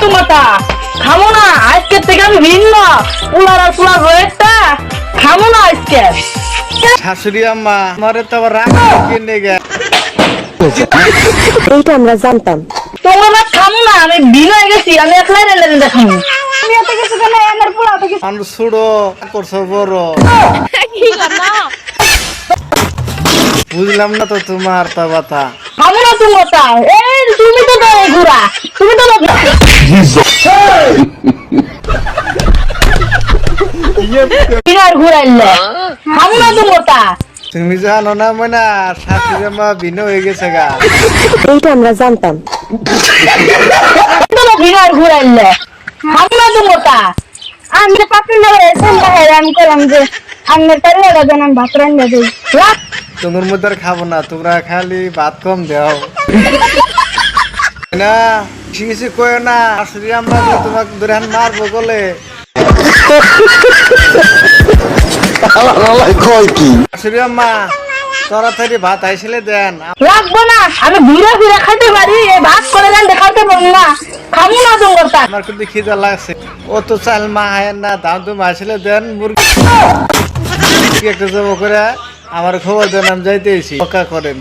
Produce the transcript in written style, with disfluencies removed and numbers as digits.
তোমাটা খামো না আজকে থেকে আমি ভিন্ন পুলার আর পুলার রয়েটা খামো না আজকে শাশুড়ি আম্মা আমারে তো আবার রাগ কিনে গে এইটা আমরা জানতাম। তোমরা না খামো না আমি ভিন্ন হয়ে গেছি আমি একলাই রেলে দেখাবো আমি এত কিছু কেন এনার পুলা এত কিছু মানুষ ছুড়ো করছো বড় বুঝলাম না তো তোমার তা কথা খামো না তোমাটা এই তুমি তো দাও ঘুরা তুমি তো বিনার ঘুরাইলে খামো না তোমাটা তুমি জানো না মনে শাশুড়ি আম্মা ভিন্ন হয়ে গেছে গা এইটা আমরা জানতাম। তো বিনার ঘুরাইলে খামো না তোমাটা আমি যে পাপড়ি না সন্ধ্যা হয় আমি করলাম যে আমি তার লাগা যেন আমি ভাত রান্না দিই তোমার মধ্যে আর খাবো না তোমরা খালি ভাত কম দাও না কিছু কয় না শাশুড়ি আম্মা যে তোমাকে ধরে মারবো বলে শাশুড়ি আম্মা তাড়াতাড়ি ভাত আইসলে দেন লাগবো না আমি ঘুরে ঘুরে খাইতে পারি এই ভাত করে দেন দেখাতে পারবো না খামো না তোমারটা আমার কিন্তু খিদা লাগছে ও তো চাল মা হায় না দাম তুমি আসলে দেন মুরগি একটা জমা করে আমার খবর দেন আমি যাইতেছি পক্কা করেন